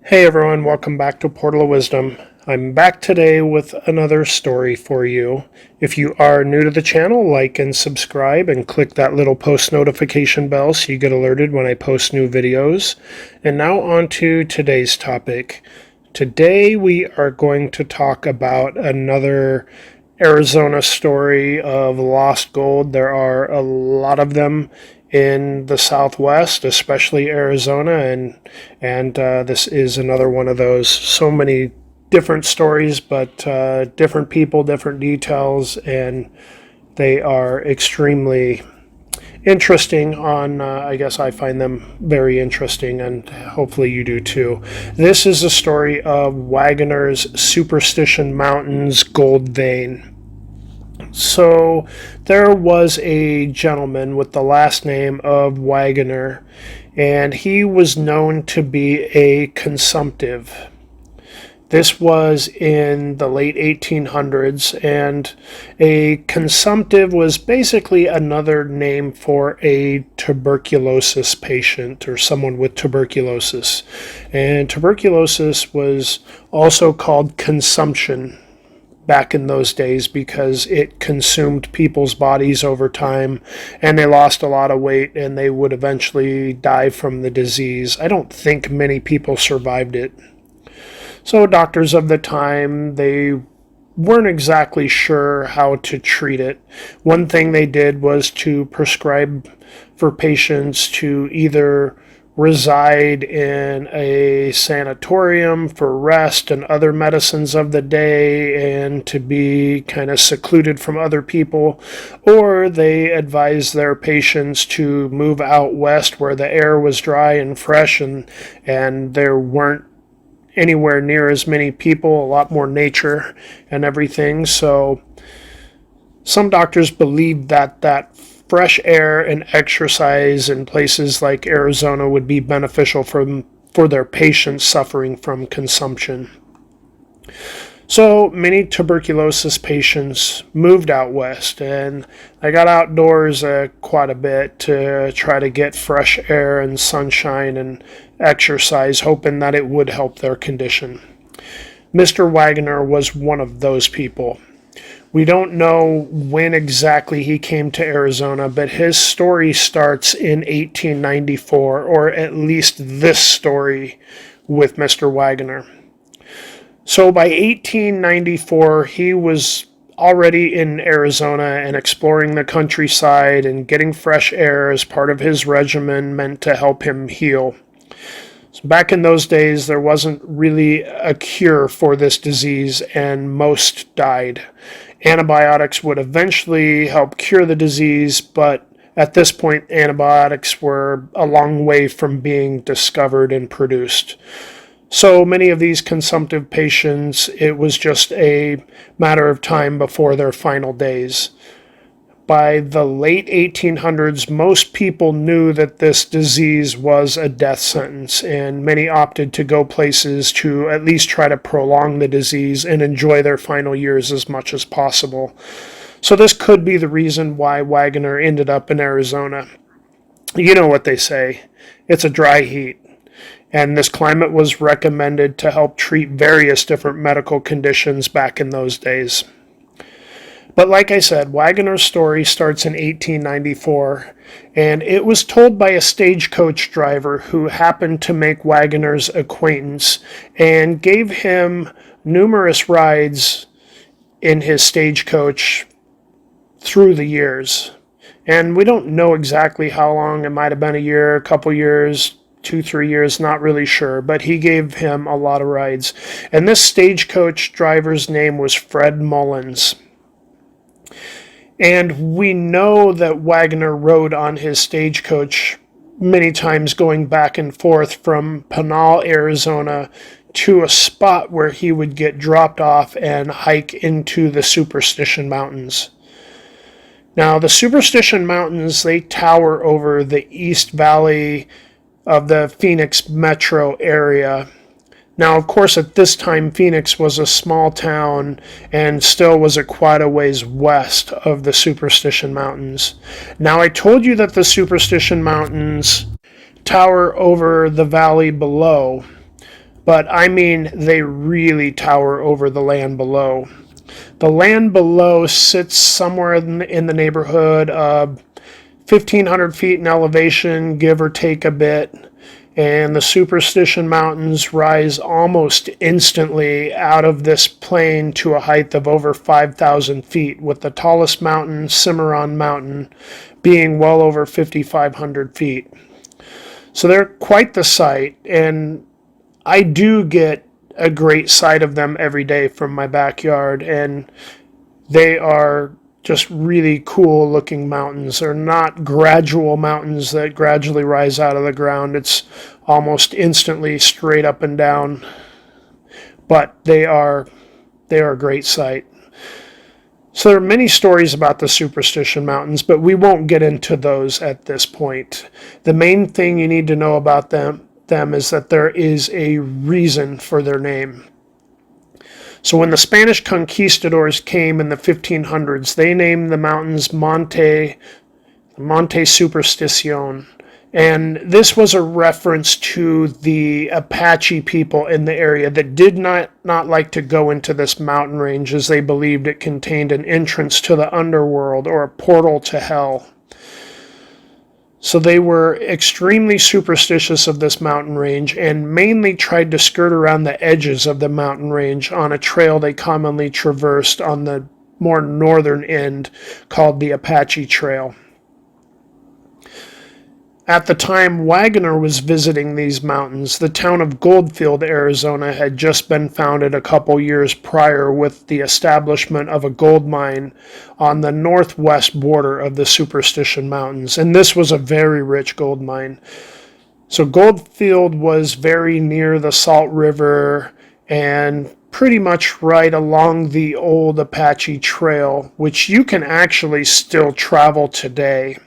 Hey everyone, welcome back to Portal of Wisdom. I'm back today with another story for you. If you are new to the channel, like and subscribe and click that little post notification bell so you get alerted when I post new videos. And now on to today's topic. Today we are going to talk about another Arizona story of lost gold. There are a lot of them in the Southwest, especially Arizona, and this is another one of those. So many different stories, but different people, different details, and they are extremely interesting I guess I find them very interesting, and hopefully you do too. This is a story of Wagoner's Superstition Mountains gold vein. So there was a gentleman with the last name of Wagoner, and he was known to be a consumptive. This was in the late 1800s, and a consumptive was basically another name for a tuberculosis patient or someone with tuberculosis. And tuberculosis was also called consumption back in those days because it consumed people's bodies over time, and they lost a lot of weight and they would eventually die from the disease. I don't think many people survived it. So doctors of the time, they weren't exactly sure how to treat it. One thing they did was to prescribe for patients to either reside in a sanatorium for rest and other medicines of the day and to be kind of secluded from other people, or they advised their patients to move out west where the air was dry and fresh and there weren't anywhere near as many people, a lot more nature and everything. So some doctors believed that fresh air and exercise in places like Arizona would be beneficial for their patients suffering from consumption. So many tuberculosis patients moved out west, and I got outdoors quite a bit to try to get fresh air and sunshine and exercise, hoping that it would help their condition. Mr. Wagoner was one of those people. We don't know when exactly he came to Arizona, but his story starts in 1894, or at least this story with Mr. Wagoner. So by 1894, he was already in Arizona and exploring the countryside, and getting fresh air as part of his regimen meant to help him heal. So back in those days, there wasn't really a cure for this disease, and most died. Antibiotics would eventually help cure the disease, but at this point, antibiotics were a long way from being discovered and produced. So many of these consumptive patients, it was just a matter of time before their final days. By the late 1800s, most people knew that this disease was a death sentence, and many opted to go places to at least try to prolong the disease and enjoy their final years as much as possible. So this could be the reason why Wagoner ended up in Arizona. You know what they say, it's a dry heat. And this climate was recommended to help treat various different medical conditions back in those days. But like I said, Wagoner's story starts in 1894, and it was told by a stagecoach driver who happened to make Wagoner's acquaintance and gave him numerous rides in his stagecoach through the years. And we don't know exactly how long. It might have been a year, a couple years, 2-3 years, not really sure, but he gave him a lot of rides. And this stagecoach driver's name was Fred Mullins. And we know that Wagoner rode on his stagecoach many times, going back and forth from Pinal, Arizona, to a spot where he would get dropped off and hike into the Superstition Mountains. Now, the Superstition Mountains, they tower over the East Valley of the Phoenix metro area. Now, of course, at this time, Phoenix was a small town and still was quite a ways west of the Superstition Mountains. Now, I told you that the Superstition Mountains tower over the valley below, but I mean, they really tower over the land below. The land below sits somewhere in the neighborhood of 1,500 feet in elevation, give or take a bit. And the Superstition Mountains rise almost instantly out of this plain to a height of over 5,000 feet, with the tallest mountain, Cimarron Mountain, being well over 5,500 feet. So they're quite the sight, and I do get a great sight of them every day from my backyard, and they are just really cool looking mountains. They're not gradual mountains that gradually rise out of the ground. It's almost instantly straight up and down, but they are a great sight. So there are many stories about the Superstition Mountains, but we won't get into those at this point. The main thing you need to know about them is that there is a reason for their name. So when the Spanish conquistadors came in the 1500s, they named the mountains Monte Superstición. And this was a reference to the Apache people in the area that did not like to go into this mountain range, as they believed it contained an entrance to the underworld or a portal to hell. So they were extremely superstitious of this mountain range and mainly tried to skirt around the edges of the mountain range on a trail they commonly traversed on the more northern end called the Apache Trail. At the time Wagoner was visiting these mountains, the town of Goldfield, Arizona had just been founded a couple years prior with the establishment of a gold mine on the northwest border of the Superstition Mountains, and this was a very rich gold mine. So Goldfield was very near the Salt River and pretty much right along the old Apache Trail, which you can actually still travel today.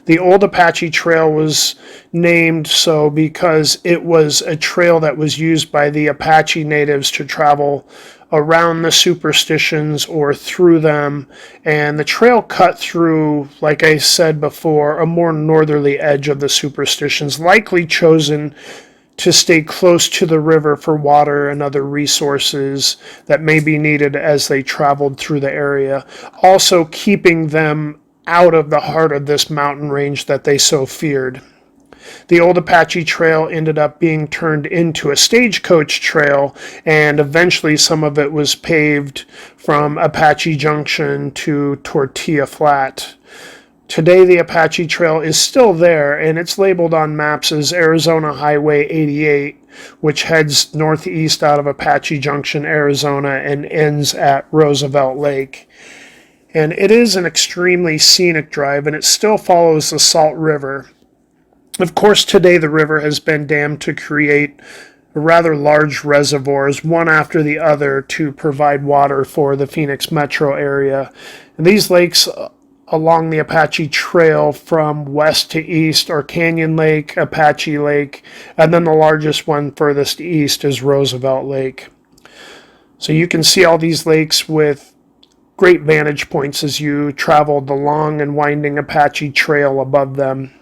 The old Apache Trail was named so because it was a trail that was used by the Apache natives to travel around the superstitions or through them, and the trail cut through, like I said before, a more northerly edge of the superstitions, likely chosen to stay close to the river for water and other resources that may be needed as they traveled through the area, also keeping them out of the heart of this mountain range that they so feared. The old Apache Trail ended up being turned into a stagecoach trail, and eventually some of it was paved from Apache Junction to Tortilla Flat. Today the Apache Trail is still there, and it's labeled on maps as Arizona Highway 88, which heads northeast out of Apache Junction, Arizona, and ends at Roosevelt Lake. And it is an extremely scenic drive, and it still follows the Salt River. Of course, today the river has been dammed to create rather large reservoirs, one after the other, to provide water for the Phoenix metro area. And these lakes along the Apache Trail from west to east are Canyon Lake, Apache Lake, and then the largest one furthest east is Roosevelt Lake. So you can see all these lakes with great vantage points as you travel the long and winding Apache Trail above them.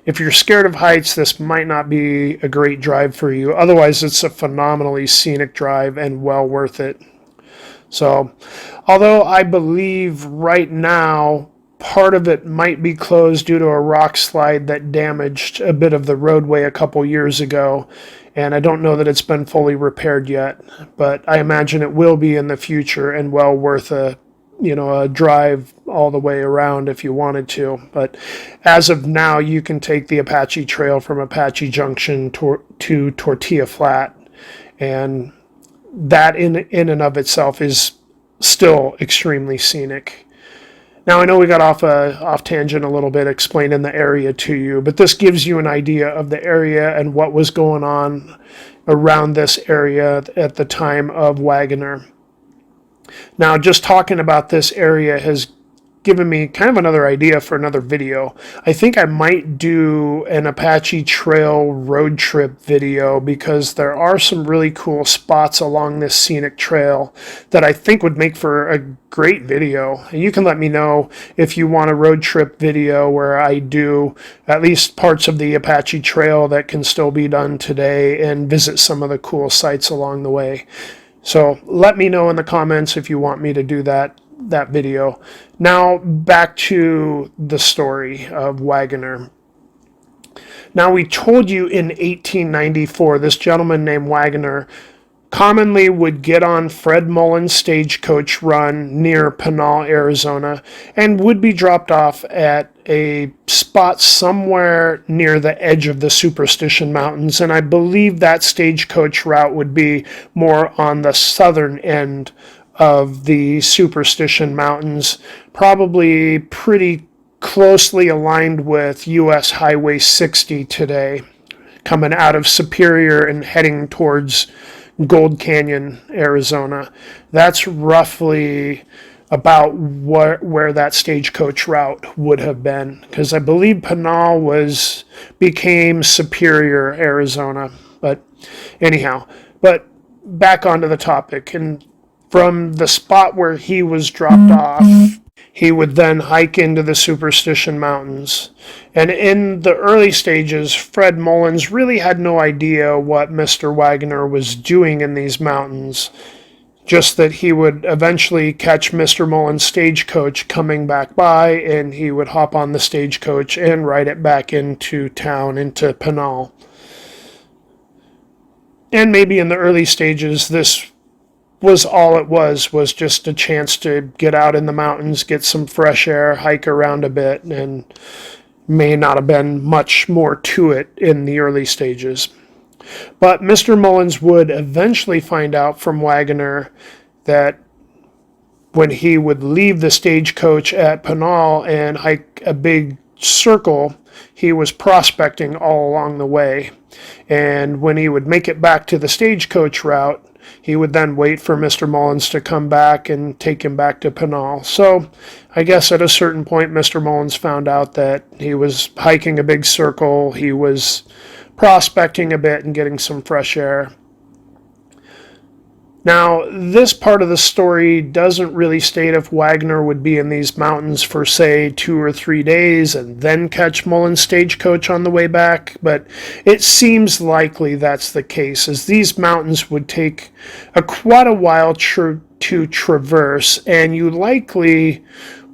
If you're scared of heights, this might not be a great drive for you. Otherwise, it's a phenomenally scenic drive and well worth it. So, although I believe right now part of it might be closed due to a rock slide that damaged a bit of the roadway a couple years ago, and I don't know that it's been fully repaired yet, but I imagine it will be in the future and well worth a drive all the way around if you wanted to. But as of now, you can take the Apache Trail from Apache Junction to Tortilla Flat, and that in and of itself is still extremely scenic. Now, I know we got off tangent a little bit explaining the area to you, but this gives you an idea of the area and what was going on around this area at the time of Wagoner. Now, just talking about this area has given me kind of another idea for another video. I think I might do an Apache Trail road trip video because there are some really cool spots along this scenic trail that I think would make for a great video. And you can let me know if you want a road trip video where I do at least parts of the Apache Trail that can still be done today and visit some of the cool sites along the way. So let me know in the comments if you want me to do that video. Now back to the story of Wagoner. Now we told you in 1894 this gentleman named Wagoner commonly would get on Fred Mullin's stagecoach run near Pinal, Arizona, and would be dropped off at a spot somewhere near the edge of the Superstition Mountains, and I believe that stagecoach route would be more on the southern end of the Superstition Mountains, probably pretty closely aligned with US Highway 60 today, coming out of Superior and heading towards Gold Canyon, Arizona. That's roughly about where that stagecoach route would have been, because I believe Pinal became Superior, Arizona. But anyhow, but back onto the topic, and from the spot where he was dropped off, he would then hike into the Superstition Mountains. And in the early stages, Fred Mullins really had no idea what Mr. Wagoner was doing in these mountains, just that he would eventually catch Mr. Mullin's stagecoach coming back by, and he would hop on the stagecoach and ride it back into town, into Pinal. And maybe in the early stages, this was all it was just a chance to get out in the mountains, get some fresh air, hike around a bit, and may not have been much more to it in the early stages. But Mr. Mullins would eventually find out from Wagoner that when he would leave the stagecoach at Pinal and hike a big circle, he was prospecting all along the way. And when he would make it back to the stagecoach route, he would then wait for Mr. Mullins to come back and take him back to Pinal. So I guess at a certain point, Mr. Mullins found out that he was hiking a big circle, he was prospecting a bit and getting some fresh air. Now, this part of the story doesn't really state if Wagoner would be in these mountains for, say, 2 or 3 days and then catch Mullin's stagecoach on the way back, but it seems likely that's the case, as these mountains would take quite a while to traverse, and you likely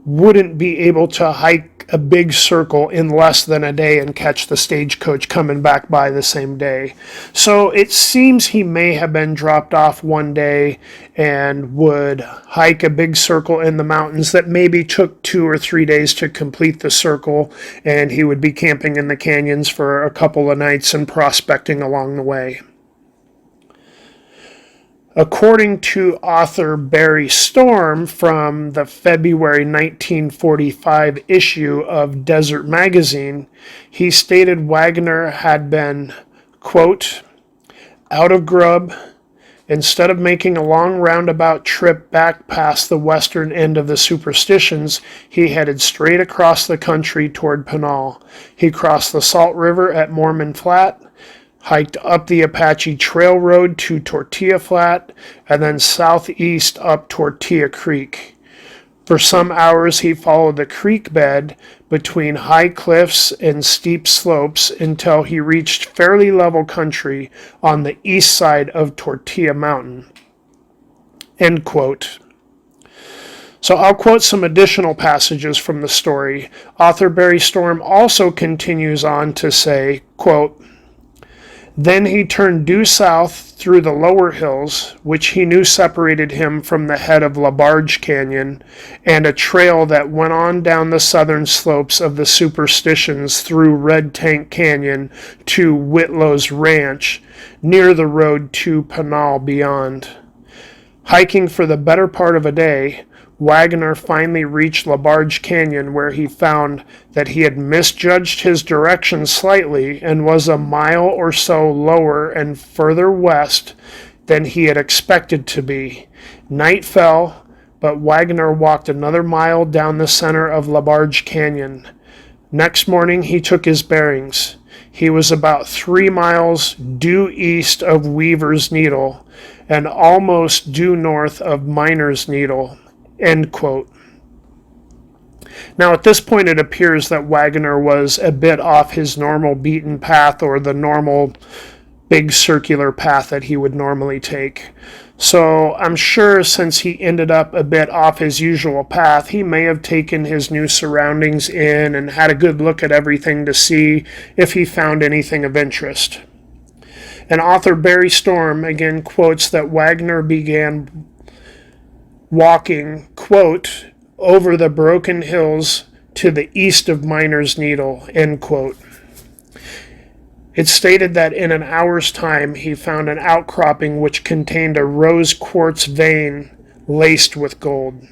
wouldn't be able to hike a big circle in less than a day and catch the stagecoach coming back by the same day. So it seems he may have been dropped off one day and would hike a big circle in the mountains that maybe took 2 or 3 days to complete the circle, and he would be camping in the canyons for a couple of nights and prospecting along the way. According to author Barry Storm from the February 1945 issue of Desert Magazine, he stated Wagoner had been, quote, out of grub. Instead of making a long roundabout trip back past the western end of the Superstitions, he headed straight across the country toward Pinal. He crossed the Salt River at Mormon Flat, hiked up the Apache Trail Road to Tortilla Flat, and then southeast up Tortilla Creek. For some hours he followed the creek bed between high cliffs and steep slopes until he reached fairly level country on the east side of Tortilla Mountain. End quote. So I'll quote some additional passages from the story. Author Barry Storm also continues on to say, quote, then he turned due south through the lower hills, which he knew separated him from the head of LaBarge Canyon, and a trail that went on down the southern slopes of the Superstitions through Red Tank Canyon to Whitlow's Ranch, near the road to Pinal beyond. Hiking for the better part of a day, Wagoner finally reached LaBarge Canyon, where he found that he had misjudged his direction slightly and was a mile or so lower and further west than he had expected to be. Night fell, but Wagoner walked another mile down the center of Labarge Canyon. Next morning, he took his bearings. He was about 3 miles due east of Weaver's Needle and almost due north of Miner's Needle, end quote. Now, at this point, it appears that Wagoner was a bit off his normal beaten path, or the normal big circular path that he would normally take. So I'm sure since he ended up a bit off his usual path, he may have taken his new surroundings in and had a good look at everything to see if he found anything of interest. And author Barry Storm again quotes that Wagoner began walking, quote, over the broken hills to the east of Miner's Needle, end quote. It's stated that in an hour's time he found an outcropping which contained a rose quartz vein laced with gold.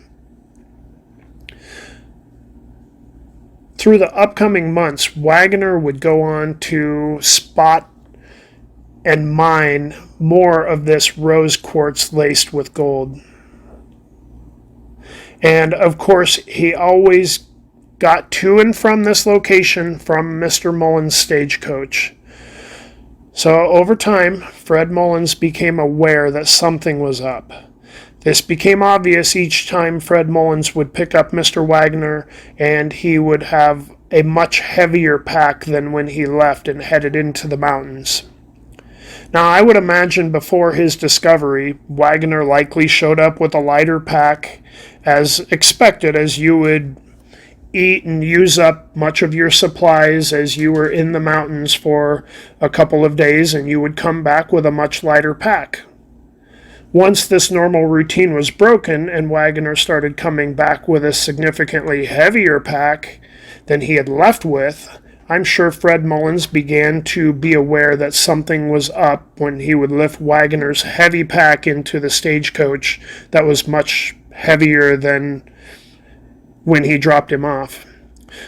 Through the upcoming months, Wagoner would go on to spot and mine more of this rose quartz laced with gold. And of course, he always got to and from this location from Mr. Mullin's stagecoach. So over time, Fred Mullins became aware that something was up. This became obvious each time Fred Mullins would pick up Mr. Wagoner, and he would have a much heavier pack than when he left and headed into the mountains. Now, I would imagine before his discovery, Wagoner likely showed up with a lighter pack, as expected, as you would eat and use up much of your supplies as you were in the mountains for a couple of days, and you would come back with a much lighter pack. Once this normal routine was broken and Wagoner started coming back with a significantly heavier pack than he had left with, I'm sure Fred Mullins began to be aware that something was up when he would lift Wagoner's heavy pack into the stagecoach that was much heavier than when he dropped him off.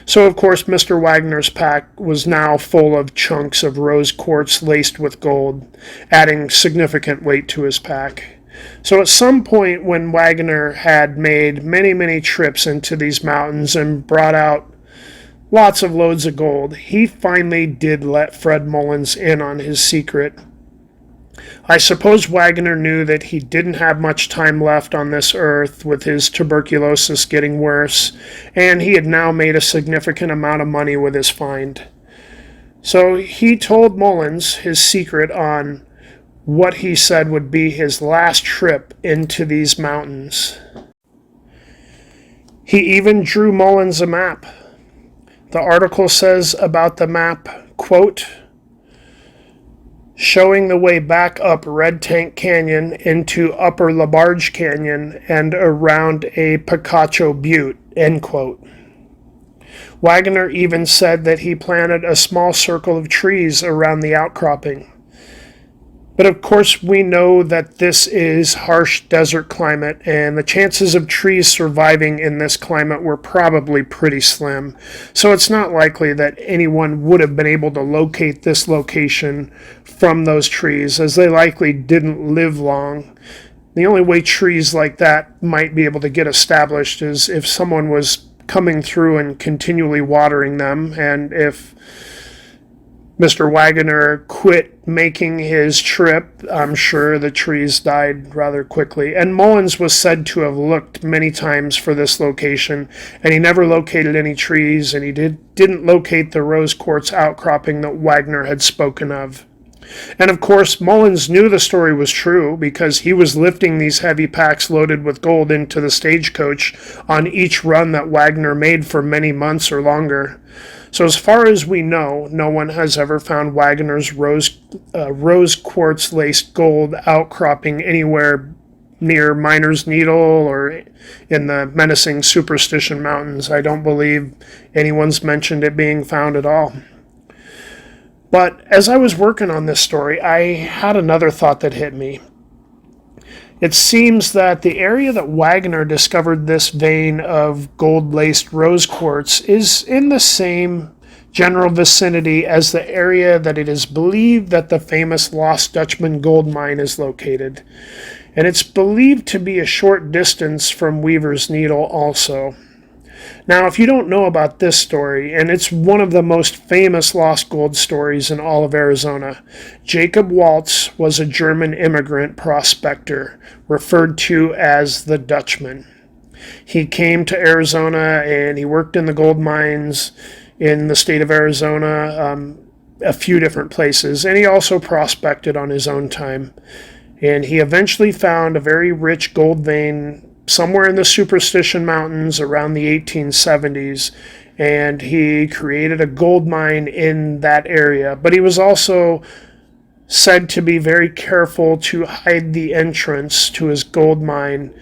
So, of course, Mr. Wagoner's pack was now full of chunks of rose quartz laced with gold, adding significant weight to his pack. So at some point when Wagoner had made many trips into these mountains and brought out lots of loads of gold, he finally did let Fred Mullins in on his secret. I suppose Wagoner knew that he didn't have much time left on this earth, with his tuberculosis getting worse, and he had now made a significant amount of money with his find. So he told Mullins his secret on what he said would be his last trip into these mountains. He even drew Mullins a map. The article says about the map, quote, showing the way back up Red Tank Canyon into Upper Labarge Canyon and around a Picacho Butte, end quote. Wagoner even said that he planted a small circle of trees around the outcropping. But of course we know that this is harsh desert climate, and the chances of trees surviving in this climate were probably pretty slim. So it's not likely that anyone would have been able to locate this location from those trees, as they likely didn't live long. The only way trees like that might be able to get established is if someone was coming through and continually watering them, and if Mr. Wagoner quit making his trip, I'm sure the trees died rather quickly. And Mullins was said to have looked many times for this location, and he never located any trees, and he didn't locate the rose quartz outcropping that Wagoner had spoken of. And of course, Mullins knew the story was true, because he was lifting these heavy packs loaded with gold into the stagecoach on each run that Wagoner made for many months or longer. So as far as we know, no one has ever found Wagoner's rose quartz laced gold outcropping anywhere near Miner's Needle or in the menacing Superstition Mountains. I don't believe anyone's mentioned it being found at all. But as I was working on this story, I had another thought that hit me. It seems that the area that Wagoner discovered this vein of gold-laced rose quartz is in the same general vicinity as the area that it is believed that the famous Lost Dutchman gold mine is located. and it's believed to be a short distance from Weaver's Needle also. Now, if you don't know about this story, and it's one of the most famous lost gold stories in all of Arizona, Jacob Waltz was a German immigrant prospector, referred to as the Dutchman. He came to Arizona and he worked in the gold mines in the state of Arizona, a few different places, and he also prospected on his own time. And he eventually found a very rich gold vein somewhere in the Superstition Mountains around the 1870s, and he created a gold mine in that area. But he was also said to be very careful to hide the entrance to his gold mine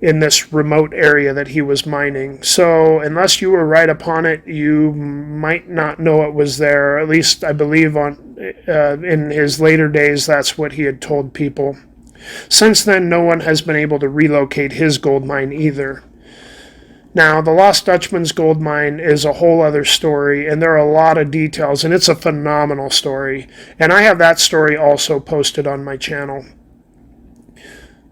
in this remote area that he was mining. So unless you were right upon it, you might not know it was there. At least I believe in his later days, that's what he had told people. Since then, no one has been able to relocate his gold mine either. Now, the Lost Dutchman's gold mine is a whole other story, and there are a lot of details, and it's a phenomenal story. And I have that story also posted on my channel.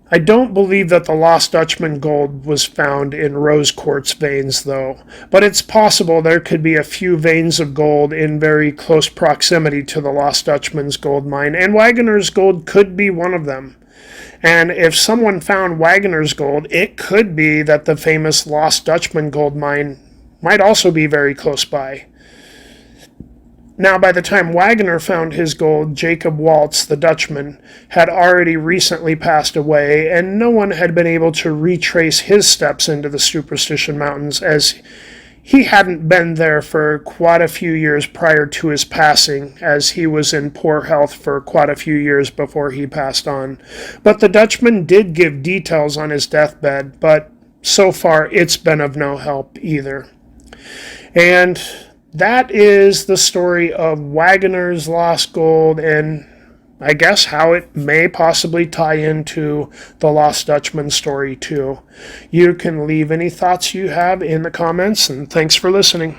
I don't believe that the Lost Dutchman gold was found in rose quartz veins, though, but it's possible there could be a few veins of gold in very close proximity to the Lost Dutchman's gold mine, and Wagoner's gold could be one of them. And if someone found Wagoner's gold, it could be that the famous Lost Dutchman gold mine might also be very close by. Now, by the time Wagoner found his gold, Jacob Waltz, the Dutchman, had already recently passed away, and no one had been able to retrace his steps into the Superstition Mountains, as he hadn't been there for quite a few years prior to his passing, as he was in poor health for quite a few years before he passed on. But the Dutchman did give details on his deathbed, but so far it's been of no help either. And that is the story of Wagoner's lost gold, and I guess how it may possibly tie into the Lost Dutchman story too. You can leave any thoughts you have in the comments, and thanks for listening.